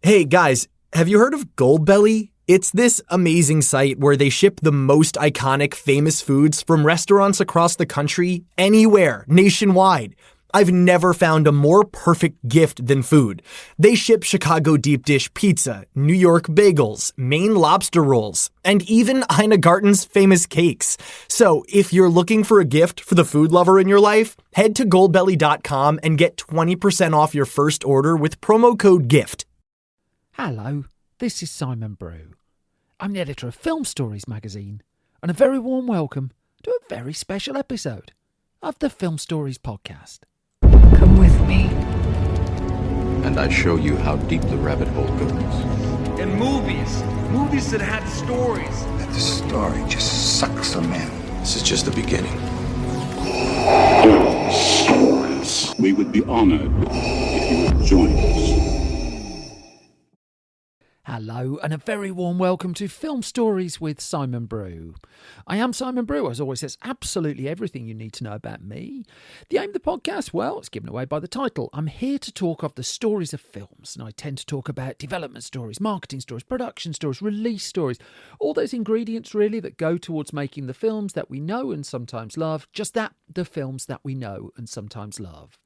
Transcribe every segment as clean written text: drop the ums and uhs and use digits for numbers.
Hey guys, have you heard of Goldbelly? It's this amazing site where they ship the most iconic, famous foods from restaurants across the country, anywhere, nationwide. I've never found a more perfect gift than food. They ship Chicago deep dish pizza, New York bagels, Maine lobster rolls, and even Ina Garten's famous cakes. So if you're looking for a gift for the food lover in your life, head to goldbelly.com and get 20% off your first order with promo code GIFT. Hello, this is Simon Brew. I'm the editor of Film Stories magazine, and a very warm welcome to a very special episode of the Film Stories podcast. Come with me. And I show you how deep the rabbit hole goes. And movies that had stories. That the story just sucks them in. This is just the beginning. Stories. We would be honored if you would join us. Hello, and a very warm welcome to Film Stories with Simon Brew. I am Simon Brew. As always, there's absolutely everything you need to know about me. The aim of the podcast, well, it's given away by the title. I'm here to talk of the stories of films, and I tend to talk about development stories, marketing stories, production stories, release stories, all those ingredients really that go towards making the films that we know and sometimes love, just that, the films that we know and sometimes love.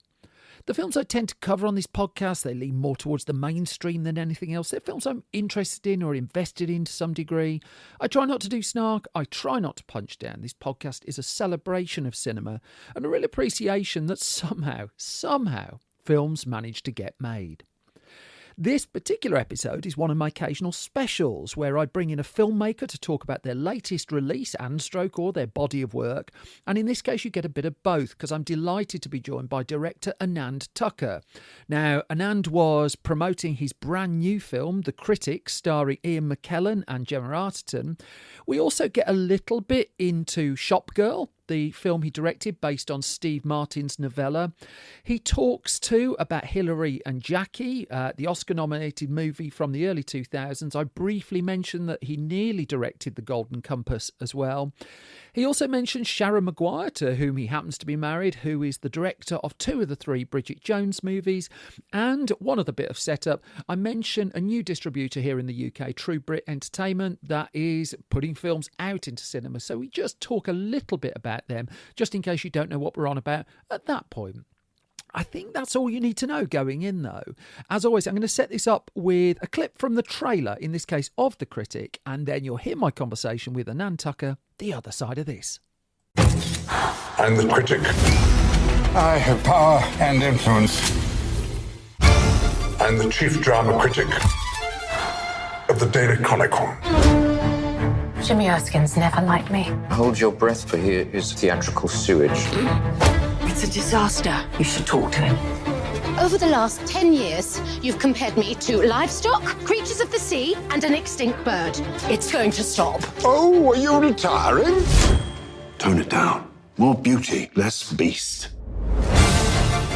The films I tend to cover on this podcast, they lean more towards the mainstream than anything else. They're films I'm interested in or invested in to some degree. I try not to do snark. I try not to punch down. This podcast is a celebration of cinema and a real appreciation that somehow, films manage to get made. This particular episode is one of my occasional specials where I bring in a filmmaker to talk about their latest release and stroke or their body of work. And in this case, you get a bit of both because I'm delighted to be joined by director Anand Tucker. Now, Anand was promoting his brand new film, The Critic, starring Ian McKellen and Gemma Arterton. We also get a little bit into Shopgirl, the film he directed based on Steve Martin's novella. He talks too about Hillary and Jackie, the Oscar-nominated movie from the early 2000s. I briefly mentioned that he nearly directed The Golden Compass as well. He also mentions Sharon Maguire, to whom he happens to be married, who is the director of 2 of the 3 Bridget Jones movies. And one other bit of setup, I mention a new distributor here in the UK, True Brit Entertainment, that is putting films out into cinema. So we just talk a little bit about them, just in case you don't know what we're on about at that point. I think that's all you need to know going in, though. As always, I'm going to set this up with a clip from the trailer, in this case of The Critic, and then you'll hear my conversation with Anand Tucker, the other side of this. I'm the critic. I have power and influence. I'm the chief drama critic of the Daily Chronicle. Jimmy Erskine's never liked me. Hold your breath, for here is theatrical sewage. It's a disaster. You should talk to him. Over the last 10 years, you've compared me to livestock, creatures of the sea, and an extinct bird. It's going to stop. Oh, are you retiring? Tone it down. More beauty, less beast.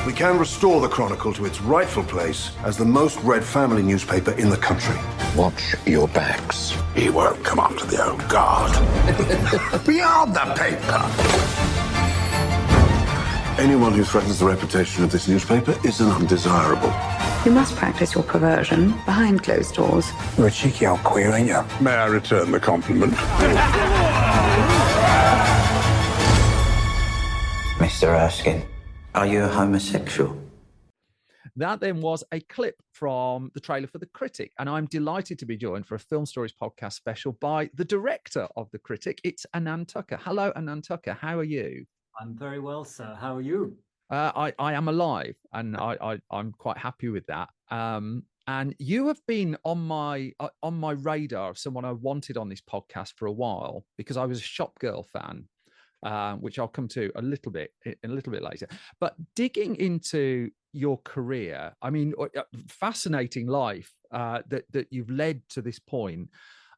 We can restore the Chronicle to its rightful place as the most read family newspaper in the country. Watch your backs. He won't come up to the old guard. Beyond the paper. Anyone who threatens the reputation of this newspaper is an undesirable. You must practice your perversion behind closed doors. You're a cheeky old queer, ain't you? May I return the compliment? Mr. Erskine, are you a homosexual? That then was a clip from the trailer for The Critic, and I'm delighted to be joined for a Film Stories podcast special by the director of The Critic. It's Anand Tucker. Hello, Anand Tucker. How are you? I'm very well, sir. How are you? I am alive, and I'm quite happy with that. And you have been on my radar of someone I wanted on this podcast for a while because I was a Shopgirl fan, which I'll come to a little bit later. But digging into your career, I mean, fascinating life that you've led to this point.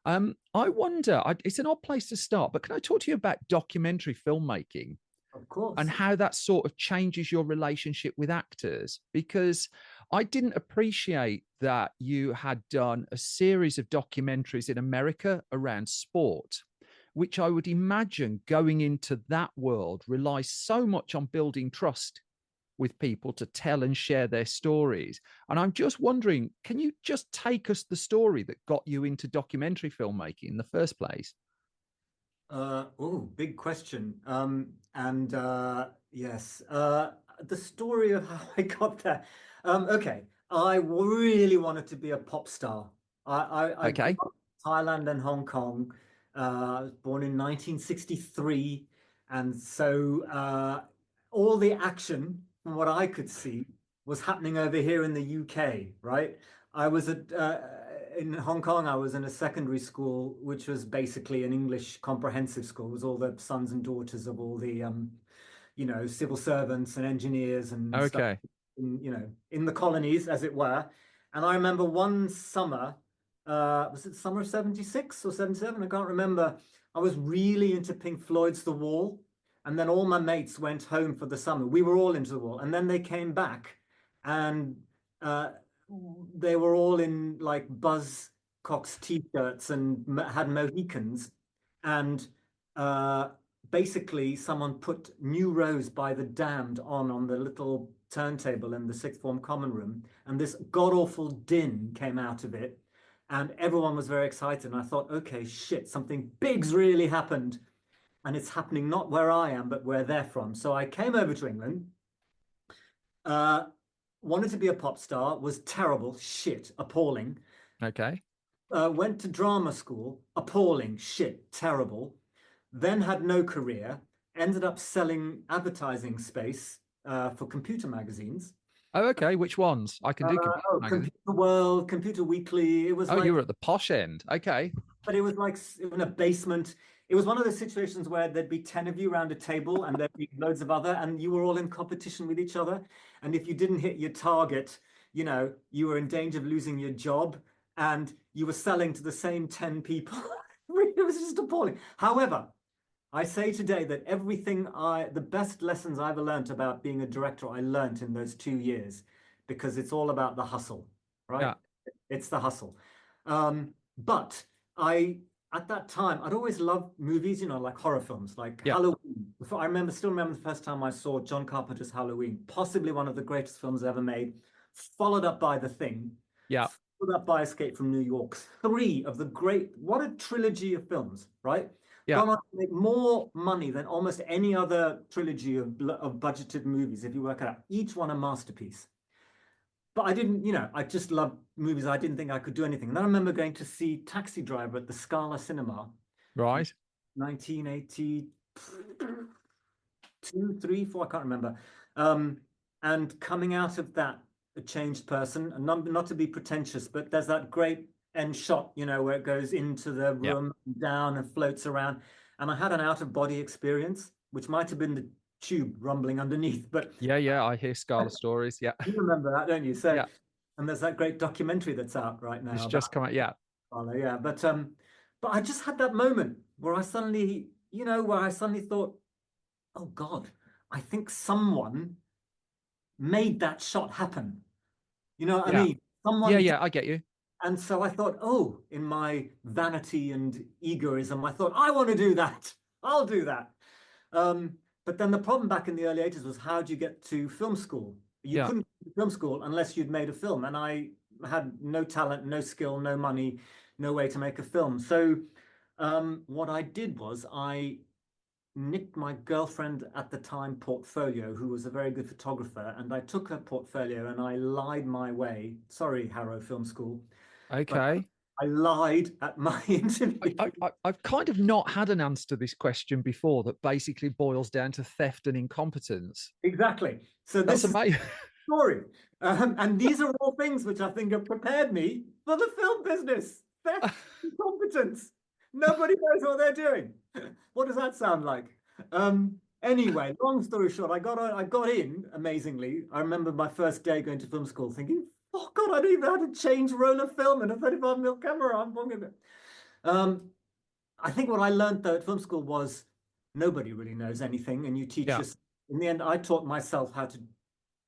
I wonder, it's an odd place to start, but can I talk to you about documentary filmmaking? Of course. And how that sort of changes your relationship with actors? Because I didn't appreciate that you had done a series of documentaries in America around sport, which I would imagine going into that world relies so much on building trust with people to tell and share their stories. And I'm just wondering, can you just take us the story that got you into documentary filmmaking in the first place? Big question. Yes, the story of how I got there. Okay, I really wanted to be a pop star. I grew Okay. up in Thailand and Hong Kong. I was born in 1963, and so all the action, from what I could see, was happening over here in the UK, right? I was in Hong Kong. I was in a secondary school, which was basically an English comprehensive school. It was all the sons and daughters of all the, civil servants and engineers and stuff, Okay. in the colonies, as it were. And I remember one summer, was it the summer of 76 or 77? I can't remember. I was really into Pink Floyd's The Wall. And then all my mates went home for the summer. We were all into The Wall. And then they came back and they were all in like Buzz Cox t-shirts and had Mohicans. And basically someone put New Rose by the Damned on the little turntable in the sixth form common room. And this god-awful din came out of it. And everyone was very excited. And I thought, okay, shit, something big's really happened. And it's happening not where I am, but where they're from. So I came over to England, wanted to be a pop star, was terrible, shit, appalling. Okay. Went to drama school, appalling, shit, terrible. Then had no career, ended up selling advertising space for computer magazines. Oh, okay. Which ones? I can do Computer World, Computer Weekly. It was you were at the posh end. Okay. But it was like in a basement. It was one of those situations where there'd be 10 of you around a table and there'd be loads of other, and you were all in competition with each other. And if you didn't hit your target, you were in danger of losing your job, and you were selling to the same 10 people. It was just appalling. However, I say today that the best lessons I ever learned about being a director, I learned in those 2 years, because it's all about the hustle, right? Yeah. It's the hustle. But at that time, I'd always loved movies, like horror films, like Halloween. I still remember the first time I saw John Carpenter's Halloween, possibly one of the greatest films ever made, followed up by The Thing, followed up by Escape from New York. What a trilogy of films, right? Yeah. Gone on to make more money than almost any other trilogy of budgeted movies, if you work it out. Each one a masterpiece. But I didn't, I just loved movies. I didn't think I could do anything. And I remember going to see Taxi Driver at the Scala Cinema. Right. 1982, 3, 4, I can't remember. And coming out of that, a changed person. And not to be pretentious, but there's that great end shot, where it goes into the room, down and floats around. And I had an out-of-body experience, which might have been the tube rumbling underneath, but I hear Scala stories. You remember that, don't you? So and there's that great documentary that's out right now. It's just come out. Scala, but I just had that moment where I suddenly thought, oh God, I think someone made that shot happen. You know what I mean? Someone I get you. And so I thought, in my vanity and egoism, I thought, I want to do that. I'll do that. But then the problem back in the early 80s was, how do you get to film school? You couldn't go to film school unless you'd made a film. And I had no talent, no skill, no money, no way to make a film. So what I did was I nicked my girlfriend at the time portfolio, who was a very good photographer. And I took her portfolio and I lied my way. Sorry, Harrow Film School. Okay. I lied at my interview. I've kind of not had an answer to this question before that basically boils down to theft and incompetence. Exactly. So that's amazing. Story. And these are all things which I think have prepared me for the film business. Theft, incompetence. Nobody knows what they're doing. What does that sound like? Anyway, long story short, I got in amazingly. I remember my first day going to film school thinking, oh God, I don't even know how to change roll of film in a 35mm camera. I'm wrong with it. I think what I learned though at film school was nobody really knows anything, and you teach us. In the end, I taught myself how to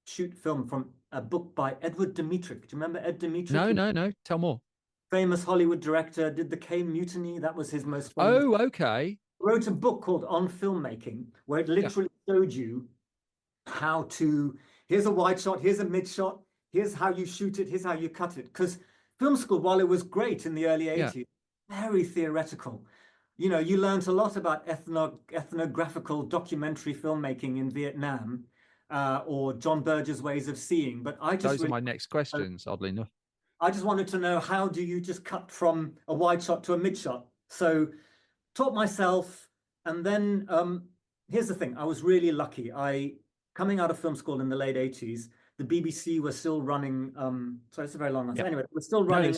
shoot film from a book by Edward Dmytryk. Do you remember Ed Dmytryk? No. Tell more. Famous Hollywood director, did the Caine Mutiny. That was his most famous. Oh, okay. Wrote a book called On Filmmaking, where it literally showed you how to here's a wide shot, here's a mid shot, here's how you shoot it, here's how you cut it. Because film school, while it was great in the early 80s, very theoretical. You know, you learned a lot about ethnographical documentary filmmaking in Vietnam, or John Berger's ways of seeing. But those are my next questions, oddly enough. I just wanted to know, how do you just cut from a wide shot to a mid shot? So taught myself, and then here's the thing: I was really lucky. Coming out of film school in the late 80s, the BBC was still running. So it's a very long answer. Anyway, it was still running.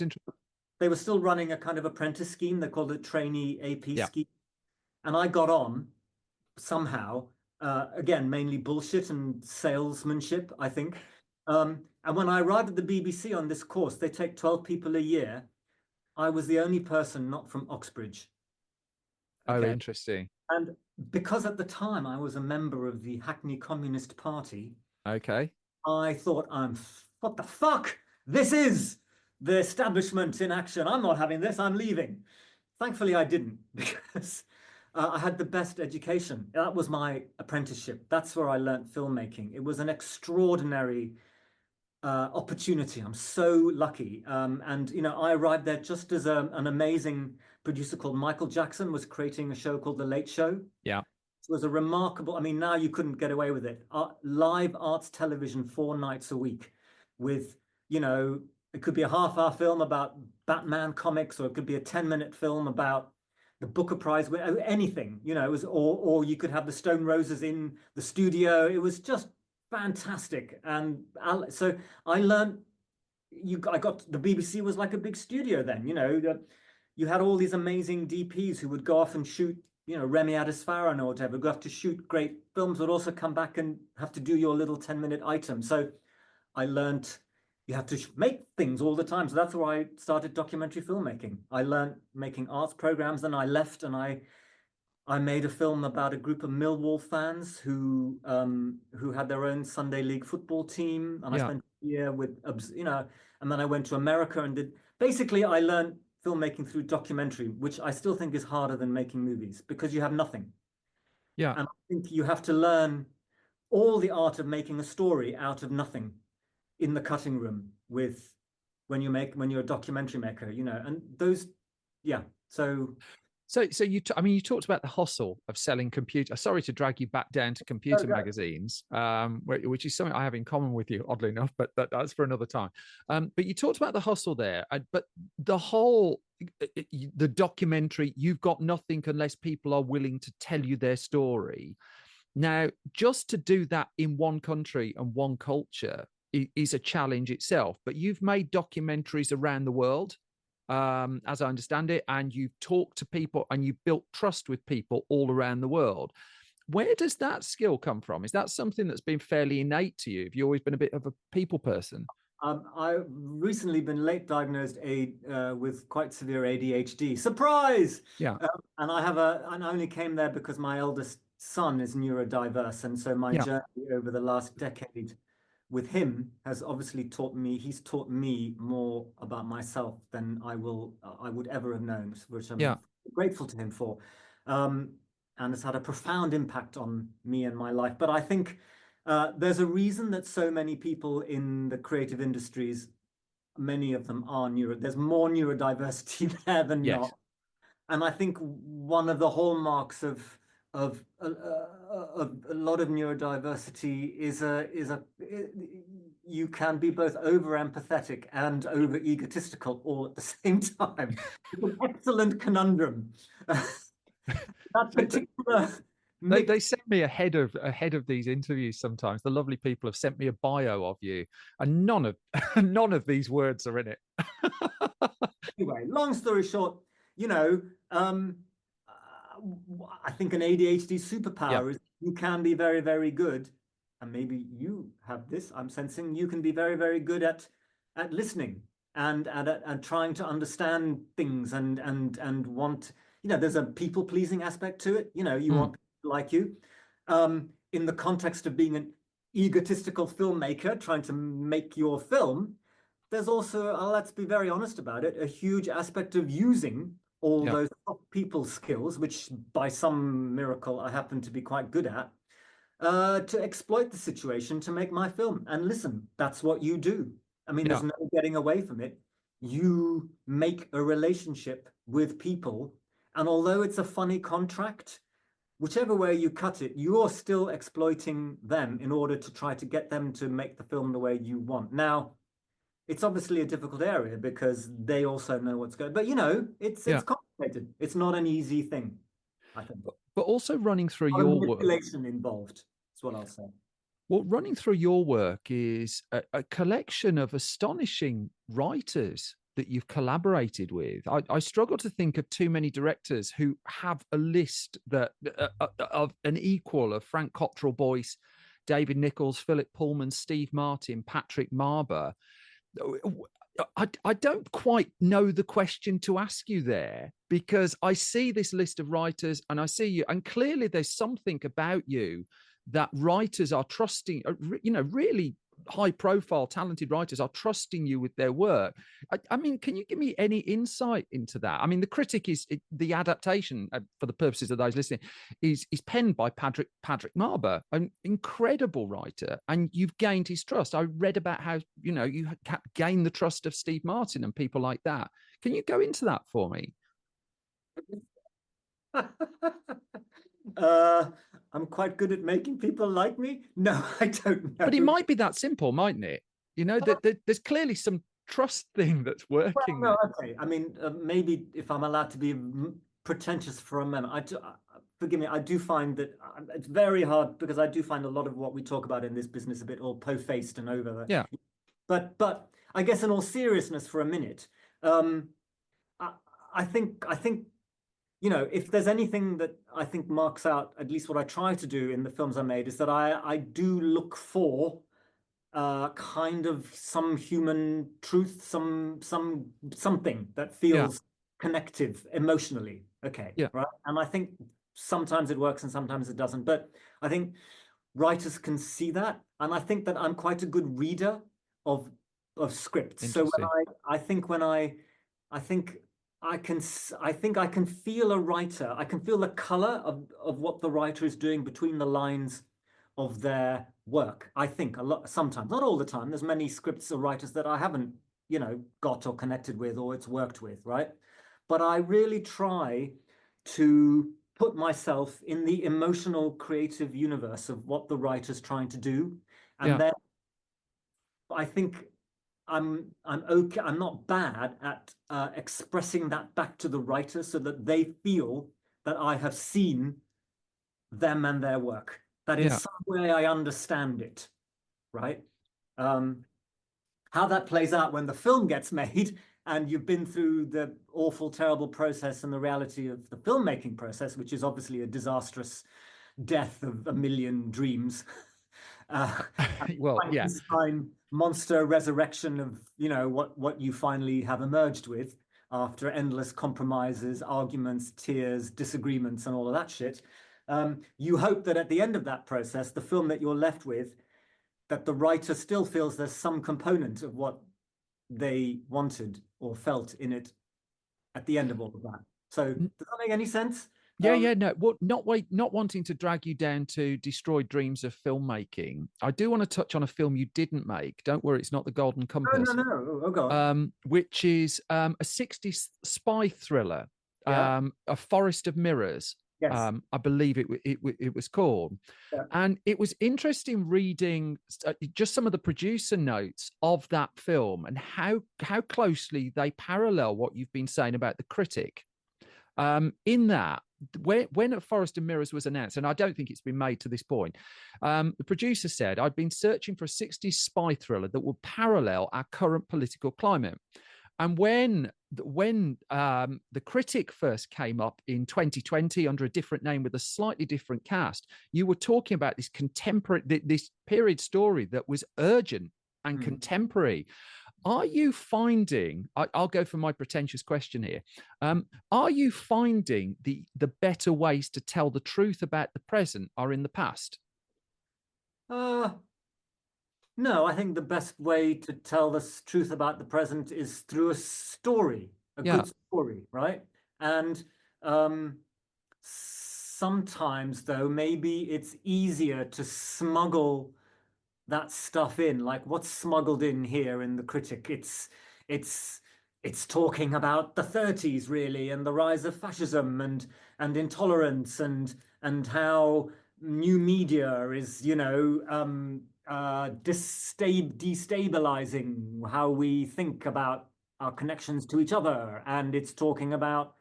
They were still running a kind of apprentice scheme. They called it trainee AP scheme, and I got on somehow. Again, mainly bullshit and salesmanship, I think. And when I arrived at the BBC on this course, they take 12 people a year. I was the only person not from Oxbridge. Okay? Oh, interesting. And because at the time I was a member of the Hackney Communist Party, okay, I thought, what the fuck? This is the establishment in action. I'm not having this. I'm leaving. Thankfully, I didn't, because I had the best education. That was my apprenticeship. That's where I learned filmmaking. It was an extraordinary opportunity. I'm so lucky. And, you know, I arrived there just as an amazing producer called Michael Jackson was creating a show called The Late Show. Yeah. It was a remarkable, I mean, now you couldn't get away with it. Live arts television 4 nights a week with, you know, it could be a half-hour film about Batman comics, or it could be a 10-minute film about the Booker Prize, anything, you know, it was, or you could have the Stone Roses in the studio. It was just fantastic. And so I learned, I got, the BBC was like a big studio then, you know, you had all these amazing DPs who would go off and shoot, you know, Remy Adisfaran or whatever, go off to shoot great films, would also come back and have to do your little 10-minute item. So I learned you have to make things all the time. So that's where I started documentary filmmaking. I learned making arts programs, and I left and I made a film about a group of Millwall fans who had their own Sunday League football team. And I spent a year with, you know, and then I went to America and basically I learned filmmaking through documentary, which I still think is harder than making movies, because you have nothing. Yeah. And I think you have to learn all the art of making a story out of nothing in the cutting room when you're a documentary maker, you know, and those, So you, I mean, you talked about the hustle of selling computer. Sorry to drag you back down to computer magazines, which is something I have in common with you, oddly enough, but that's for another time. But you talked about the hustle there, but the documentary, you've got nothing unless people are willing to tell you their story. Now, just to do that in one country and one culture is a challenge itself, but you've made documentaries around the world, as I understand it, and you've talked to people and you've built trust with people all around the world. Where does that skill come from? Is that something that's been fairly innate to you? Have you always been a bit of a people person? I've recently been late diagnosed with quite severe ADHD. Surprise! Yeah. And I only came there because my eldest son is neurodiverse, and so my journey over the last decade with him has obviously he's taught me more about myself than I would ever have known, which I'm grateful to him for. And it's had a profound impact on me and my life. But I think there's a reason that so many people in the creative industries, many of them are there's more neurodiversity there than not. And I think one of the hallmarks of a lot of neurodiversity is you can be both over empathetic and over egotistical all at the same time. It's an excellent conundrum. That particular they sent me ahead of these interviews. Sometimes the lovely people have sent me a bio of you, and none of these words are in it. Anyway, long story short, you know, I think an ADHD superpower is you can be very, very good, and maybe you have this. I'm sensing you can be very, very good at listening and trying to understand things and want. You know, there's a people pleasing aspect to it. You know, you want people like you. In the context of being an egotistical filmmaker trying to make your film, there's also, let's be very honest about it, a huge aspect of using all those people skills, which by some miracle I happen to be quite good at, to exploit the situation to make my film. And listen, that's what you do. I mean, there's Yeah. no getting away from it. You make a relationship with people, and although it's a funny contract, whichever way you cut it, you're still exploiting them in order to try to get them to make the film the way you want. Now, it's obviously a difficult area because they also know what's going. But it's Yeah. complicated. It's not an easy thing, I think. But also running through A lot of your work. manipulation involved. That's what I'll say. Well, running through your work is a collection of astonishing writers that you've collaborated with. I struggle to think of too many directors who have a list that of an equal of Frank Cottrell Boyce, David Nichols, Philip Pullman, Steve Martin, Patrick Marber. I don't quite know the question to ask you there, because I see this list of writers and I see you, and clearly there's something about you that writers are trusting, really high profile, talented writers are trusting you with their work. I mean, can you give me any insight into that? I mean, the Critic is the adaptation, for the purposes of those listening, is penned by Patrick Marber, an incredible writer, and you've gained his trust. I read about how, you gained the trust of Steve Martin and people like that. Can you go into that for me? I'm quite good at making people like me. No, I don't know. But it might be that simple, mightn't it? There's clearly some trust thing that's working. Well, no, okay. I mean, maybe if I'm allowed to be pretentious for a moment, forgive me. I do find that it's very hard, because I do find a lot of what we talk about in this business a bit all po-faced and over. Yeah. But I guess in all seriousness, for a minute, I think. If there's anything that I think marks out, at least what I try to do in the films I made, is that I do look for kind of some human truth, something that feels connective emotionally. Okay. Yeah. Right. And I think sometimes it works and sometimes it doesn't. But I think writers can see that. And I think that I'm quite a good reader of scripts. So I think I can feel a writer. I can feel the color of what the writer is doing between the lines of their work. I think a lot, sometimes, not all the time. There's many scripts or writers that I haven't, got or connected with, or it's worked with, right? But I really try to put myself in the emotional, creative universe of what the writer's trying to do, and then I think I'm okay. I'm not bad at expressing that back to the writer so that they feel that I have seen them and their work. That in some way I understand it, right? How that plays out when the film gets made and you've been through the awful, terrible process and the reality of the filmmaking process, which is obviously a disastrous death of a million dreams. Monster resurrection of what you finally have emerged with after endless compromises, arguments, tears, disagreements, and all of that shit. You hope that at the end of that process, the film that you're left with, that the writer still feels there's some component of what they wanted or felt in it at the end of all of that. So does that make any sense? No. Well, not wanting to drag you down to destroyed dreams of filmmaking. I do want to touch on a film you didn't make. Don't worry, it's not The Golden Compass. No. Oh God. Which is a 60s spy thriller, A Forest of Mirrors. Yes. I believe it was called. Yeah. And it was interesting reading just some of the producer notes of that film and how closely they parallel what you've been saying about The Critic. In that, when A Forest of Mirrors was announced, and I don't think it's been made to this point, the producer said, I'd been searching for a 60s spy thriller that would parallel our current political climate. And when The Critic first came up in 2020 under a different name with a slightly different cast, you were talking about this this period story that was urgent and contemporary. Are you finding, I'll go for my pretentious question here, are you finding the better ways to tell the truth about the present are in the past? No, I think the best way to tell the truth about the present is through a story, a good story, right? And sometimes, though, maybe it's easier to smuggle that stuff in. Like what's smuggled in here in the Critic? It's it's talking about the 30s really, and the rise of fascism and intolerance and how new media is, destabilizing how we think about our connections to each other. And it's talking about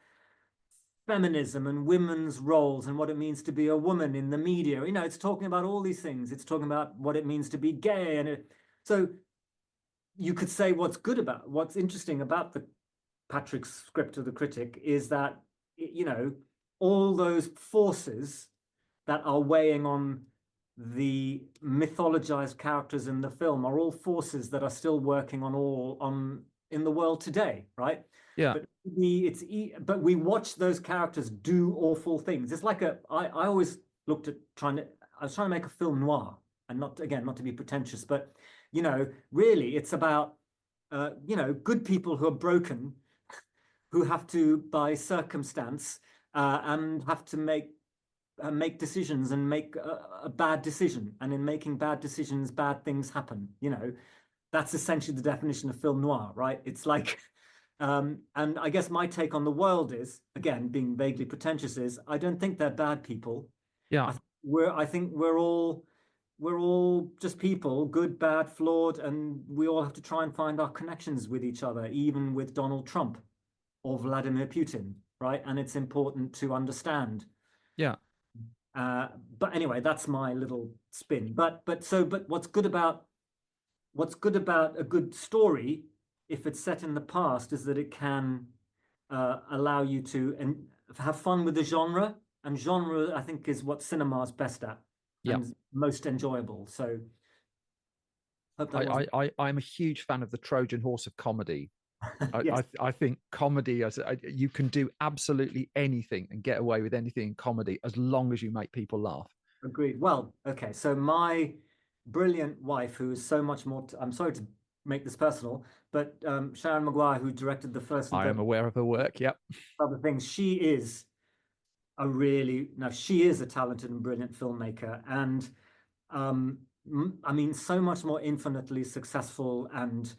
feminism and women's roles and what it means to be a woman in the media. It's talking about all these things. It's talking about what it means to be gay. So you could say what's interesting about the Patrick's script of the Critic is that, all those forces that are weighing on the mythologized characters in the film are all forces that are still working in the world today, right? Yeah. But we watch those characters do awful things. It's like I always looked at I was trying to make a film noir, and not to be pretentious, but really it's about good people who are broken, who have to, by circumstance, and have to make decisions and make a bad decision, and in making bad decisions, bad things happen. That's essentially the definition of film noir, right? It's like, and I guess my take on the world is, again, being vaguely pretentious, is I don't think they're bad people. Yeah. I think we're all just people, good, bad, flawed, and we all have to try and find our connections with each other, even with Donald Trump or Vladimir Putin, right? And it's important to understand. Yeah. But anyway, that's my little spin. But what's good about a good story, if it's set in the past, is that it can allow you to have fun with the genre. And genre, I think, is what cinema's best at and most enjoyable. So I'm a huge fan of the Trojan horse of comedy. Yes. I think comedy, you can do absolutely anything and get away with anything in comedy as long as you make people laugh. Agreed. Well, okay. So my brilliant wife, who is so much more, I'm sorry to make this personal, but Sharon Maguire, who directed the first. I am aware of her work. Yep. Other things. She is a talented and brilliant filmmaker, and I mean, so much more infinitely successful and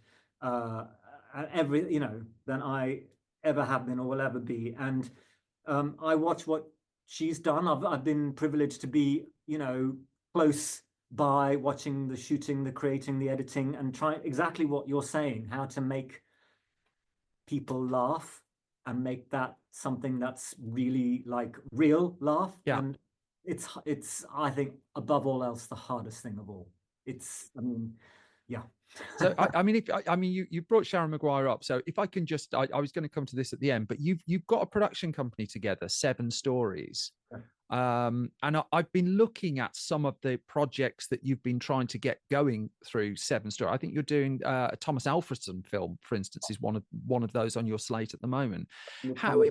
than I ever have been or will ever be. And I watch what she's done. I've been privileged to be, close by, watching the shooting, the creating, the editing, and trying exactly what you're saying, how to make people laugh and make that something that's really like real laugh. Yeah. And it's I think above all else the hardest thing of all. Yeah. So you brought Sharon Maguire up. So if I can just, I was going to come to this at the end, but you've got a production company together, 7 Stories. And I've been looking at some of the projects that you've been trying to get going through 7 Stories. I think you're doing a Thomas Alfredson film, for instance, is one of those on your slate at the moment. How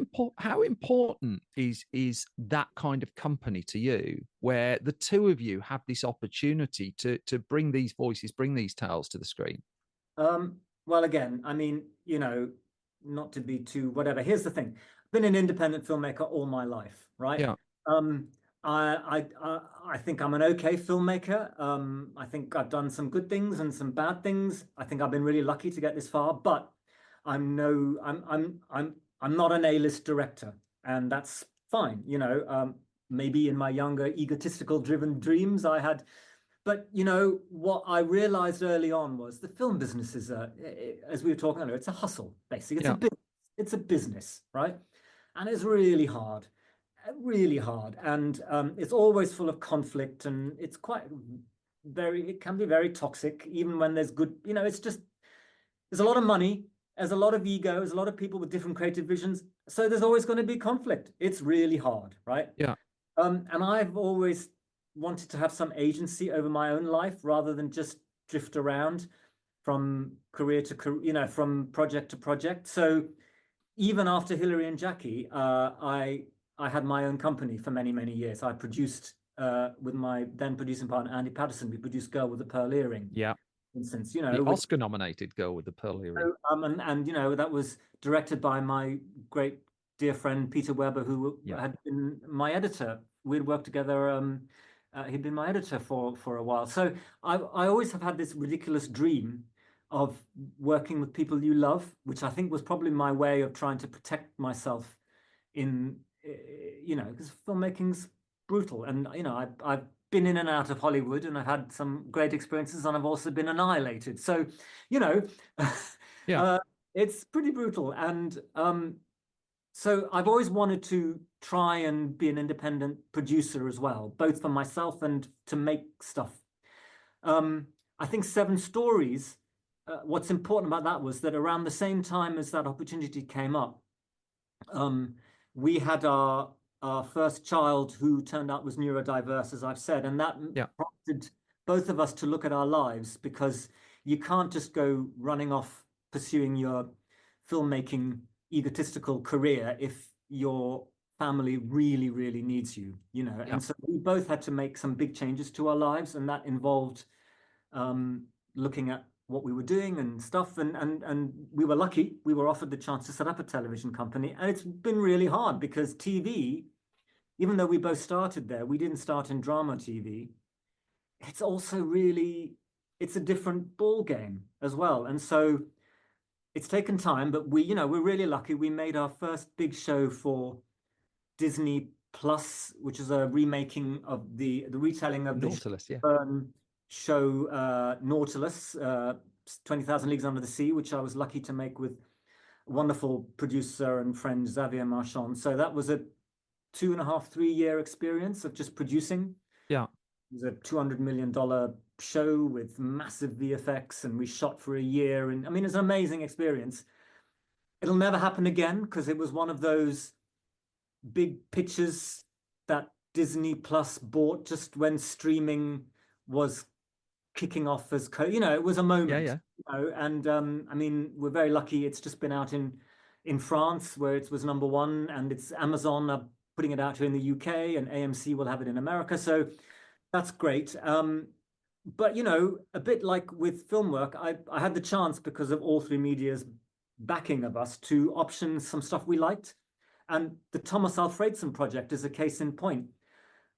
important is that kind of company to you, where the two of you have this opportunity to bring these voices, bring these tales to the screen? Well, again, I mean, not to be too whatever. Here's the thing: I've been an independent filmmaker all my life, right? Yeah. I think I'm an okay filmmaker. I think I've done some good things and some bad things. I think I've been really lucky to get this far, but I'm not an A-list director, and that's fine. Maybe in my younger egotistical driven dreams I had, but what I realized early on was the film business is as we were talking earlier, it's a hustle, basically. It's a business, right? And it's really hard. And it's always full of conflict, and it's it can be very toxic, even when there's good, it's just, there's a lot of money, there's a lot of ego, there's a lot of people with different creative visions. So there's always going to be conflict. It's really hard, right? Yeah. And I've always wanted to have some agency over my own life rather than just drift around from career to career, from project to project. So even after Hillary and Jackie, I had my own company for many, many years. I produced with my then producing partner, Andy Patterson. We produced Girl with the Pearl Earring. Yeah. For instance, the Oscar-nominated Girl with the Pearl Earring. And that was directed by my great dear friend, Peter Weber, who had been my editor we'd worked together. He'd been my editor for a while. So I always have had this ridiculous dream of working with people you love, which I think was probably my way of trying to protect myself in, because filmmaking's brutal. And, I've been in and out of Hollywood and I've had some great experiences and I've also been annihilated. So, Yeah. It's pretty brutal. And so I've always wanted to try and be an independent producer as well, both for myself and to make stuff. I think Seven Stories, what's important about that was that around the same time as that opportunity came up, we had our first child who turned out was neurodiverse, as I've said, and that prompted both of us to look at our lives, because you can't just go running off pursuing your filmmaking egotistical career if your family really, really needs you, And so we both had to make some big changes to our lives, and that involved looking at what we were doing and stuff. And we were lucky. We were offered the chance to set up a television company. And it's been really hard because TV, even though we both started there, we didn't start in drama TV. It's also really, it's a different ball game as well. And so it's taken time, but we're really lucky. We made our first big show for Disney Plus, which is a remaking of the retelling of Nautilus, the Byrne show Nautilus, 20,000 Leagues Under the Sea, which I was lucky to make with a wonderful producer and friend Xavier Marchand. So that was a 2.5-3 year experience of just producing. Yeah. It was a $200 million show with massive VFX, and we shot for a year. And I mean, it's an amazing experience. It'll never happen again because it was one of those big pictures that Disney Plus bought just when streaming was kicking off as it was a moment. And I mean, we're very lucky. It's just been out in France, where it was #1, and it's Amazon are putting it out here in the UK, and AMC will have it in America. So that's great. But a bit like with film work, I had the chance, because of All3Media's backing of us, to option some stuff we liked. And the Thomas Alfredson project is a case in point.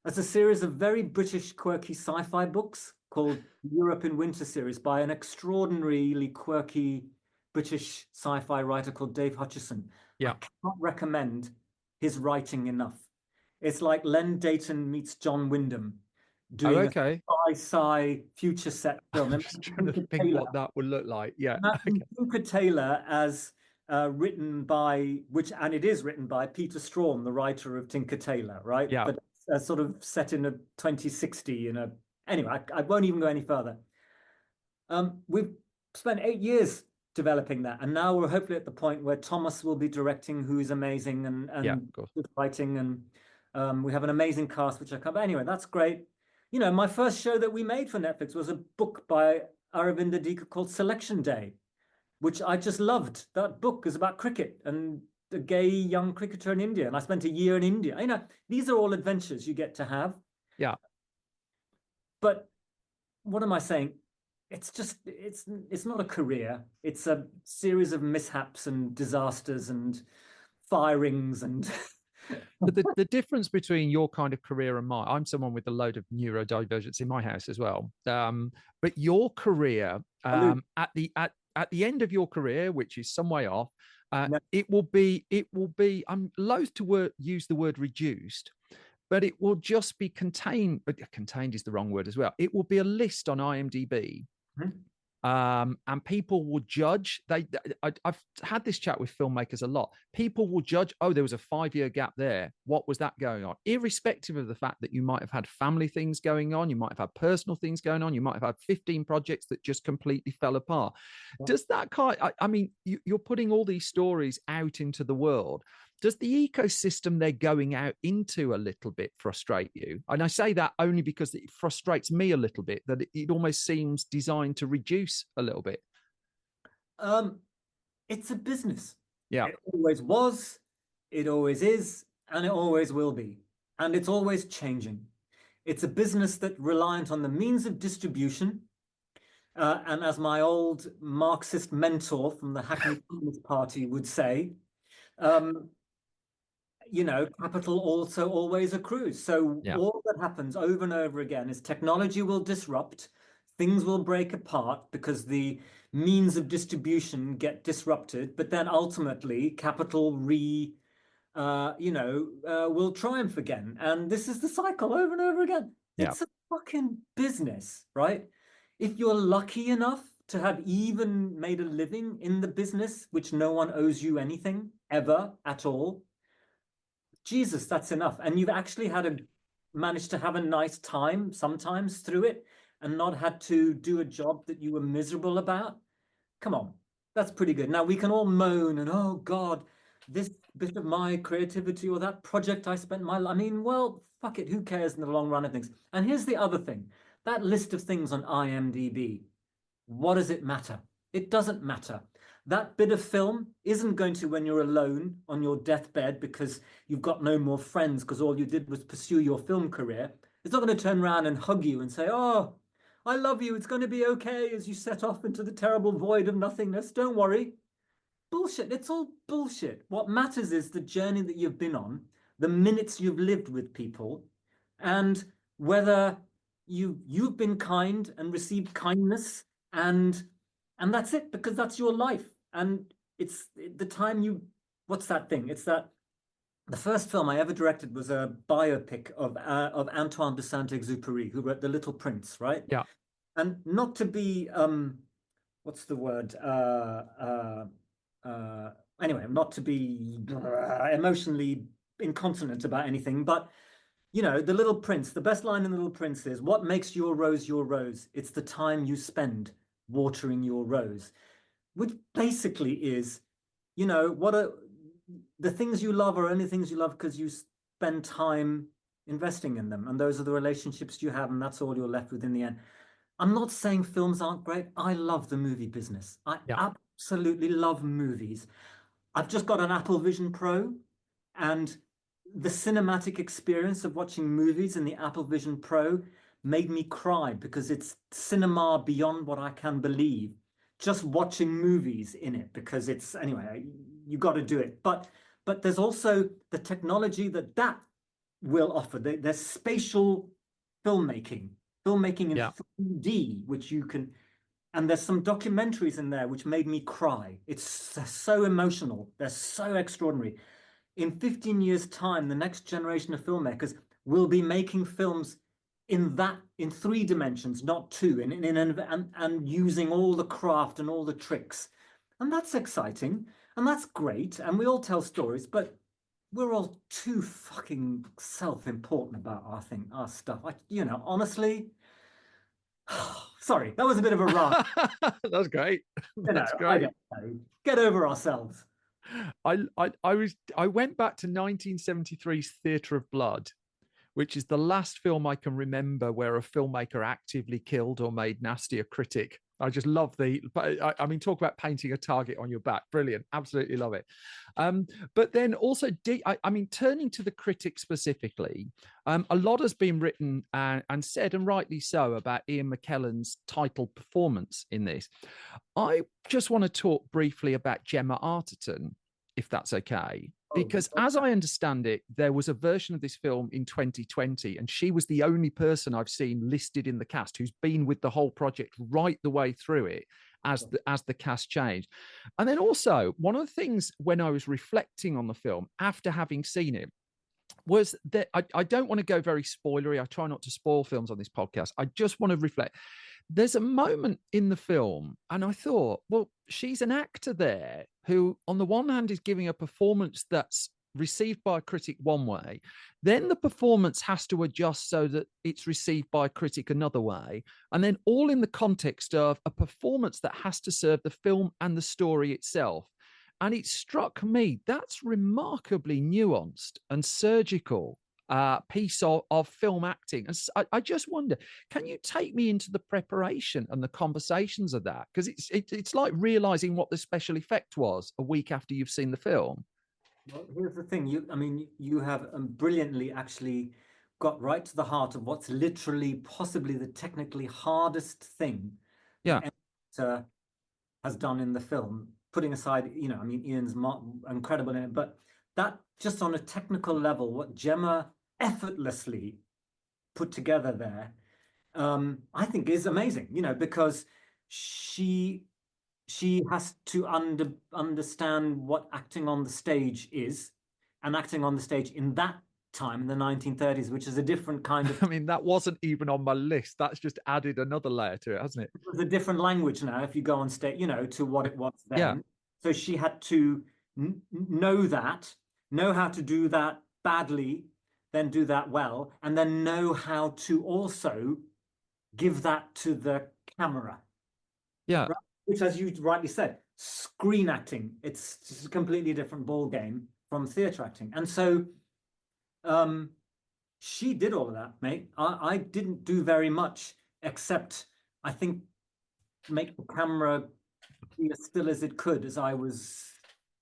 It's a series of very British quirky sci-fi books called Europe in Winter series by an extraordinarily quirky British sci-fi writer called Dave Hutchison. Yeah. I cannot recommend his writing enough. It's like Len Dayton meets John Wyndham doing a sci-fi future set film. I'm just trying to think what that would look like. Yeah. Tinker Tailor as written by, and it is written by Peter Strawn, the writer of Tinker Tailor, right? Yeah. But sort of set in a 2060 anyway, I won't even go any further. We've spent 8 years developing that, and now we're hopefully at the point where Thomas will be directing, who is amazing, and writing, and we have an amazing cast, which I cover. Anyway, that's great. My first show that we made for Netflix was a book by Aravinda Dika called Selection Day, which I just loved. That book is about cricket and a gay young cricketer in India. And I spent a year in India. These are all adventures you get to have. Yeah. But what am I saying? It's just, it's not a career. It's a series of mishaps and disasters and firings and... But the difference between your kind of career and mine, I'm someone with a load of neurodivergence in my house as well. But your career, at the end of your career, which is some way off, it will be. I'm loath to use the word reduced, but it will just be contained. But contained is the wrong word as well. It will be a list on IMDb. Mm-hmm. And people will judge. I've had this chat with filmmakers a lot. People will judge, oh, there was a 5-year gap there. What was that going on? Irrespective of the fact that you might have had family things going on, you might have had personal things going on, you might have had 15 projects that just completely fell apart. Yeah. Does that I mean, you're putting all these stories out into the world. Does the ecosystem they're going out into a little bit frustrate you? And I say that only because it frustrates me a little bit, that it almost seems designed to reduce a little bit. It's a business. Yeah. It always was, it always is, and it always will be. And it's always changing. It's a business that's reliant on the means of distribution. And as my old Marxist mentor from the Hackney Communist Party would say, capital also always accrues. So all that happens over and over again is technology will disrupt, things will break apart because the means of distribution get disrupted, but then ultimately capital will triumph again. And this is the cycle over and over again. It's a fucking business, right? If you're lucky enough to have even made a living in the business, which no one owes you anything ever at all, Jesus, that's enough. And you've actually managed to have a nice time sometimes through it and not had to do a job that you were miserable about. Come on, that's pretty good. Now we can all moan and, oh God, this bit of my creativity or that project I spent I mean, well, fuck it, who cares in the long run of things? And here's the other thing, that list of things on IMDb, what does it matter? It doesn't matter. That bit of film isn't going to, when you're alone on your deathbed because you've got no more friends because all you did was pursue your film career, it's not going to turn around and hug you and say, oh, I love you, it's going to be okay as you set off into the terrible void of nothingness. Don't worry. Bullshit. It's all bullshit. What matters is the journey that you've been on, the minutes you've lived with people, and whether you've been kind and received kindness, and that's it, because that's your life. And it's the time what's that thing? It's that the first film I ever directed was a biopic of Antoine de Saint-Exupéry, who wrote The Little Prince, right? Yeah. And not to be what's the word? Anyway, not to be emotionally incontinent about anything, but The Little Prince, the best line in The Little Prince is, what makes your rose your rose? It's the time you spend watering your rose, which basically is, the things you love are only things you love because you spend time investing in them, and those are the relationships you have, and that's all you're left with in the end. I'm not saying films aren't great. I love the movie business. I absolutely love movies. I've just got an Apple Vision Pro, and the cinematic experience of watching movies in the Apple Vision Pro made me cry because it's cinema beyond what I can believe. Just watching movies in it, because it's, anyway, you got to do it. But there's also the technology that will offer. There's spatial filmmaking in 3D, which you can, and there's some documentaries in there which made me cry. They're so emotional. They're so extraordinary. In 15 years' time, the next generation of filmmakers will be making films in 3 dimensions, not 2, and using all the craft and all the tricks. And that's exciting, and that's great, and we all tell stories, but we're all too fucking self-important about our stuff. Honestly, sorry, that was a bit of a rant. That was great. That's great. I don't know. Get over ourselves. I went back to 1973's Theatre of Blood, which is the last film I can remember where a filmmaker actively killed or made nasty a critic. I just love talk about painting a target on your back. Brilliant. Absolutely love it. But then also, turning to the critic specifically, a lot has been written and said, and rightly so, about Ian McKellen's title performance in this. I just want to talk briefly about Gemma Arterton, if that's okay. Because as I understand it, there was a version of this film in 2020, and she was the only person I've seen listed in the cast who's been with the whole project right the way through it as the cast changed. And then also, one of the things when I was reflecting on the film after having seen it was that I don't want to go very spoilery. I try not to spoil films on this podcast. I just want to reflect. There's a moment in the film, and I thought, well, she's an actor there who, on the one hand, is giving a performance that's received by a critic one way, then the performance has to adjust so that it's received by a critic another way, and then all in the context of a performance that has to serve the film and the story itself. And it struck me that's remarkably nuanced and surgical piece of film acting. And I just wonder, can you take me into the preparation and the conversations of that? Because it's like realizing what the special effect was a week after you've seen the film. Well, here's the thing. You have brilliantly actually got right to the heart of what's literally possibly the technically hardest thing has done in the film. Putting aside, Ian's incredible in it, but that just on a technical level, what Gemma effortlessly put together there, I think is amazing, because she has to understand what acting on the stage is, and acting on the stage in that time in the 1930s, which is a different kind of I mean, that wasn't even on my list. That's just added another layer to it, hasn't it? It's a different language now if you go on stage, to what it was then. Yeah. So she had to know that, know how to do that badly, then do that well, and then know how to also give that to the camera. Yeah. Right? Which, as you rightly said, screen acting, it's just a completely different ball game from theatre acting. And so she did all of that, mate. I didn't do very much except, I think, make the camera be as still as it could as I was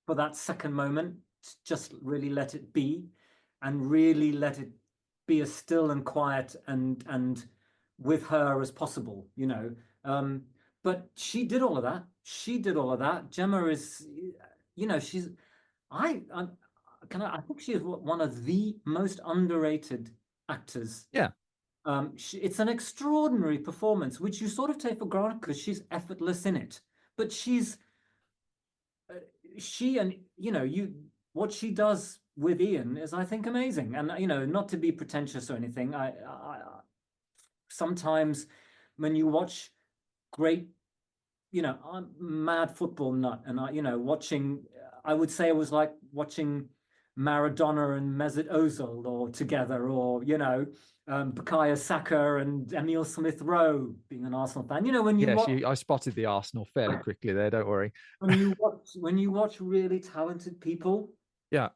for that second moment. Just really let it be, and really let it be as still and quiet and with her as possible, But she did all of that. She did all of that. Gemma is, she's, I think she is one of the most underrated actors. Yeah. It's an extraordinary performance, which you sort of take for granted because she's effortless in it. But what she does with Ian is, I think, amazing. And not to be pretentious or anything, I sometimes when you watch great, I'm a mad football nut, and I would say it was like watching Maradona and Mesut Ozil or together, or Bukayo Saka and Emile Smith Rowe, being an Arsenal fan. I spotted the Arsenal fairly quickly there. Don't worry. when you watch really talented people, yeah,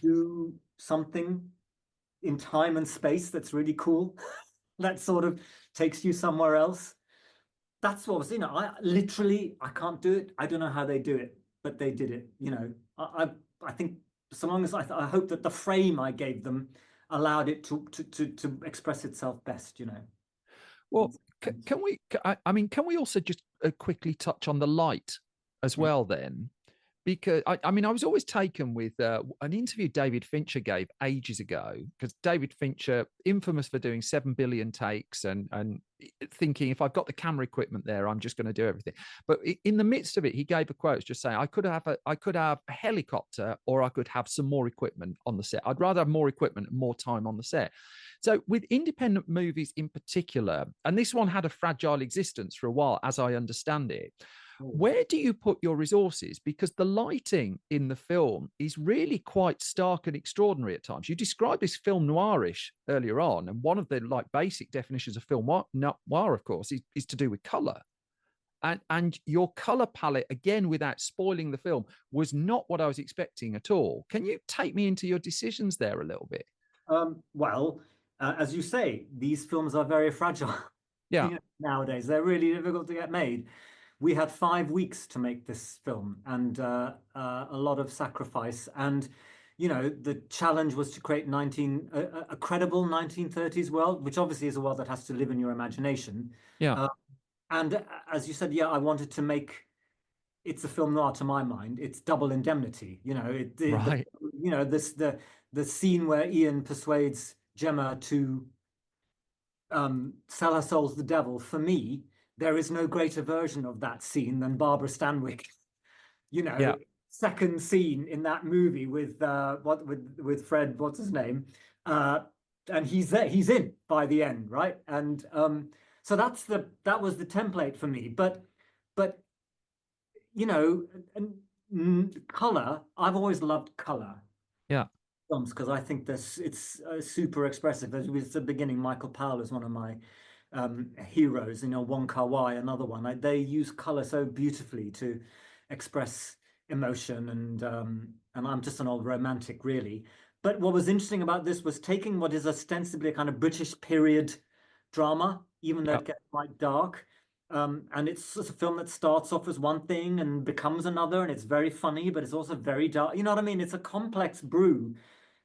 do something in time and space that's really cool, that sort of takes you somewhere else. That's what was, I can't do it. I don't know how they do it, but they did it. I think so long as I hope that the frame I gave them allowed it to express itself best. Well, can we also just quickly touch on the light as well then? Because I was always taken with an interview David Fincher gave ages ago, because David Fincher, infamous for doing 7 billion takes and thinking, if I've got the camera equipment there, I'm just going to do everything. But in the midst of it, he gave a quote just saying, I could have a helicopter, or I could have some more equipment on the set. I'd rather have more equipment and more time on the set. So with independent movies in particular, and this one had a fragile existence for a while, as I understand it, where do you put your resources? Because the lighting in the film is really quite stark and extraordinary at times. You described this film noirish earlier on, and one of the basic definitions of film noir, of course, is to do with color. And your color palette, again, without spoiling the film, was not what I was expecting at all. Can you take me into your decisions there a little bit? As you say, these films are very fragile. Yeah. Nowadays, they're really difficult to get made. We had 5 weeks to make this film, and a lot of sacrifice. And the challenge was to create a credible 1930s world, which obviously is a world that has to live in your imagination. Yeah. And as you said, I wanted to make. It's a film noir to my mind. It's Double Indemnity. Right. The scene where Ian persuades Gemma to sell her soul to the devil. For me, there is no greater version of that scene than Barbara Stanwyck. Second scene in that movie with Fred, what's his name, and he's there, he's in by the end, right? And so that was the template for me. But color, I've always loved color. Yeah. Films, because I think it's super expressive. As we said at the beginning, Michael Powell is one of my heroes. Wong Kar-wai, another one. They use color so beautifully to express emotion, and I'm just an old romantic, really. But what was interesting about this was taking what is ostensibly a kind of British period drama, even though it gets quite dark. And it's a film that starts off as one thing and becomes another, and it's very funny, but it's also very dark. You know what I mean? It's a complex brew,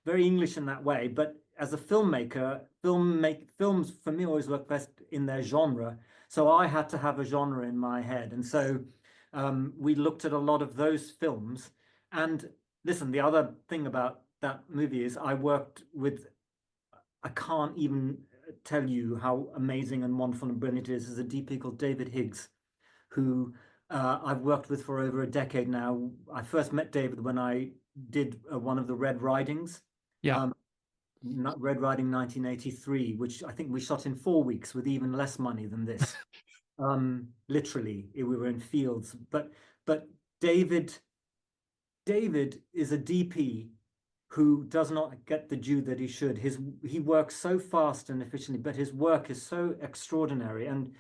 very English in that way. But as a filmmaker, films for me always work best in their genre. So I had to have a genre in my head. And so we looked at a lot of those films. And listen, the other thing about that movie is I worked with, I can't even tell you how amazing and wonderful and brilliant it is. There's a DP called David Higgs, who I've worked with for over a decade now. I first met David when I did one of the Red Ridings. Yeah. Red Riding 1983, which I think we shot in 4 weeks with even less money than this. Literally, we were in fields. But David is a DP who does not get the due that he should. He works so fast and efficiently, but his work is so extraordinary, and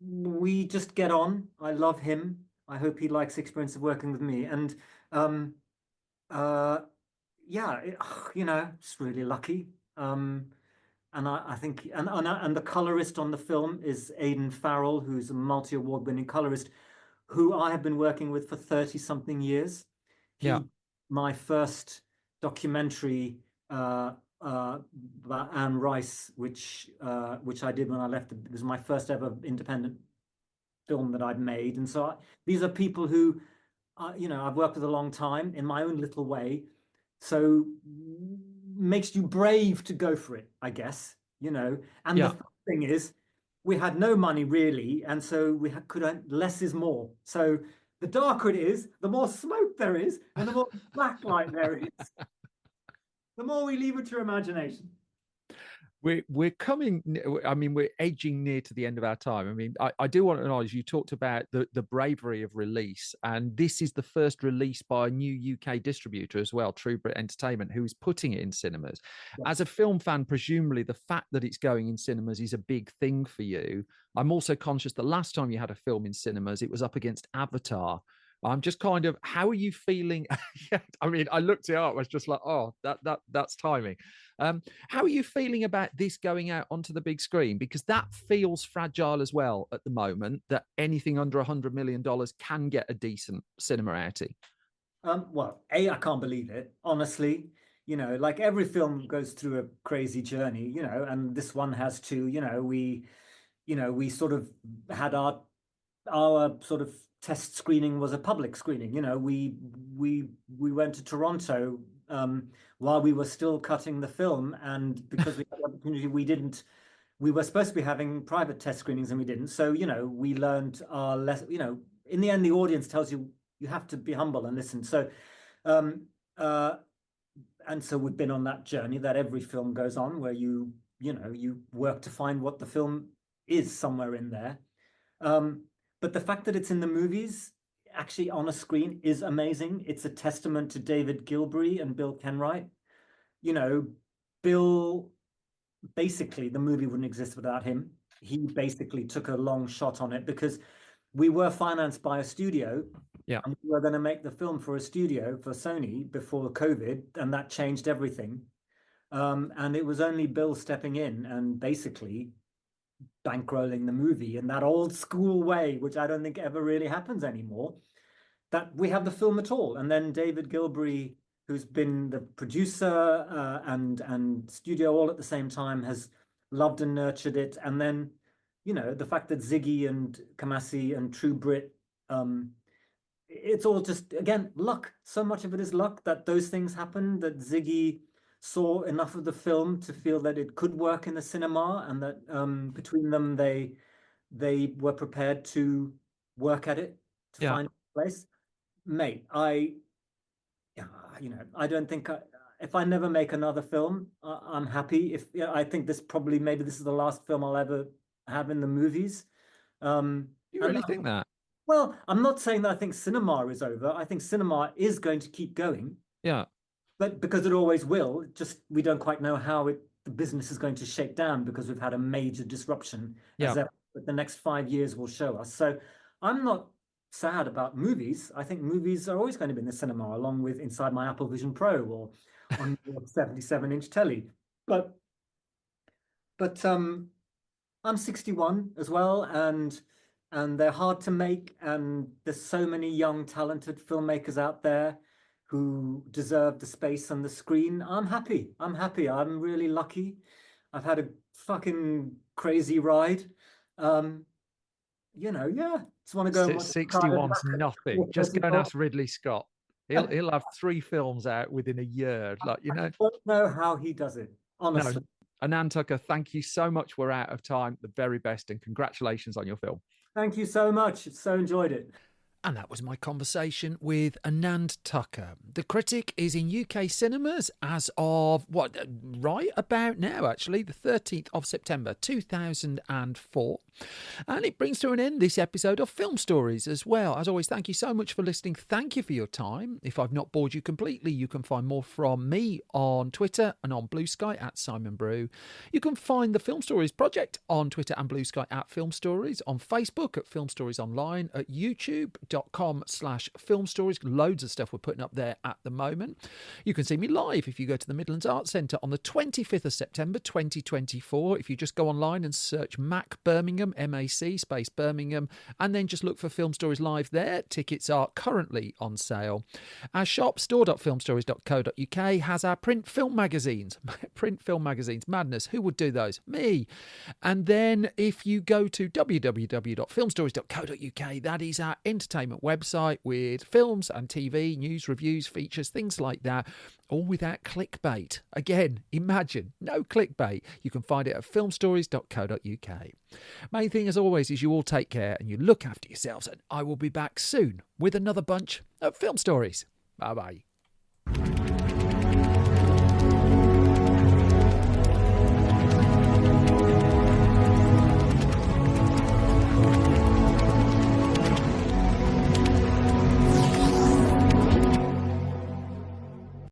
we just get on. I love him. I hope he likes the experience of working with me. And yeah, it's really lucky. And I think, and the colorist on the film is Aidan Farrell, who's a multi-award-winning colorist, who I have been working with for 30-something years. My first documentary about Anne Rice, which I did when I left. It was my first ever independent film that I'd made, and so these are people who, I've worked with a long time in my own little way. So makes you brave to go for it, I guess. And the thing is, we had no money really, and so we could less is more. So the darker it is, the more smoke there is, and the more blacklight there is. The more we leave it to your imagination. We're coming, I mean, we're edging near to the end of our time. I mean, I do want to acknowledge you talked about the bravery of release, and this is the first release by a new UK distributor as well, True Brit Entertainment, who is putting it in cinemas. Yeah. As a film fan, presumably the fact that it's going in cinemas is a big thing for you. I'm also conscious the last time you had a film in cinemas, it was up against Avatar. I'm just kind of, how are you feeling? I mean, I looked it up. I was just like, oh, that's timing. How are you feeling about this going out onto the big screen? Because that feels fragile as well at the moment, that anything under $100 million can get a decent cinema outing. Well, I can't believe it, honestly. Like every film goes through a crazy journey, and this one has too. We sort of had our sort of test screening was a public screening. We went to Toronto while we were still cutting the film, and because we had the opportunity, we were supposed to be having private test screenings and we didn't. So we learned our lesson. In the end, the audience tells you have to be humble and listen. So and so we've been on that journey that every film goes on, where you work to find what the film is somewhere in there. But the fact that it's in the movies, actually on a screen, is amazing. It's a testament to David Gilbury and Bill Kenwright. Bill, basically, the movie wouldn't exist without him. He basically took a long shot on it because we were financed by a studio. Yeah. And we were going to make the film for a studio, for Sony, before COVID, and that changed everything. And it was only Bill stepping in and basically bankrolling the movie in that old school way, which I don't think ever really happens anymore, that we have the film at all. And then David Gilbury, who's been the producer and studio all at the same time, has loved and nurtured it. And then, the fact that Ziggy and Kamasi and True Brit, it's all just, again, luck. So much of it is luck that those things happen, that Ziggy saw enough of the film to feel that it could work in the cinema, and that between them they were prepared to work at it to find a place. Mate, I don't think if I never make another film, I'm happy. I think maybe this is the last film I'll ever have in the movies. You really think that? Well, I'm not saying that I think cinema is over. I think cinema is going to keep going. Yeah. But because it always will, just we don't quite know how the business is going to shake down, because we've had a major disruption. But the next 5 years will show us. So I'm not sad about movies. I think movies are always going to be in the cinema, along with inside my Apple Vision Pro or on your 77-inch telly. But I'm 61 as well, and they're hard to make, and there's so many young, talented filmmakers out there who deserve the space on the screen. I'm happy. I'm really lucky. I've had a fucking crazy ride. Just want to go. 61's nothing. Just go and ask Ridley Scott. He'll have 3 films out within a year. Like, you know. I don't know how he does it, honestly. No. Anand Tucker, thank you so much. We're out of time. The very best, and congratulations on your film. Thank you so much. So enjoyed it. And that was my conversation with Anand Tucker. The Critic is in UK cinemas as of, right about now, actually, the 13th of September 2004. And it brings to an end this episode of Film Stories as well. As always, thank you so much for listening. Thank you for your time. If I've not bored you completely, you can find more from me on Twitter and on Blue Sky at Simon Brew. You can find the Film Stories Project on Twitter and Blue Sky at Film Stories, on Facebook at Film Stories Online, at youtube.com/Film Stories. Loads of stuff we're putting up there at the moment. You can see me live if you go to the Midlands Arts Centre on the 25th of September 2024. If you just go online and search Mac Birmingham, MAC space Birmingham, and then just look for Film Stories Live there. Tickets are currently on sale. Our shop, store.filmstories.co.uk, has our print film magazines. Print film magazines, madness. Who would do those? Me. And then if you go to www.filmstories.co.uk, that is our entertainment website with films and TV, news, reviews, features, things like that, all without clickbait. Again, imagine, no clickbait. You can find it at filmstories.co.uk. Main thing, as always, is you all take care and you look after yourselves, and I will be back soon with another bunch of Film Stories. Bye-bye.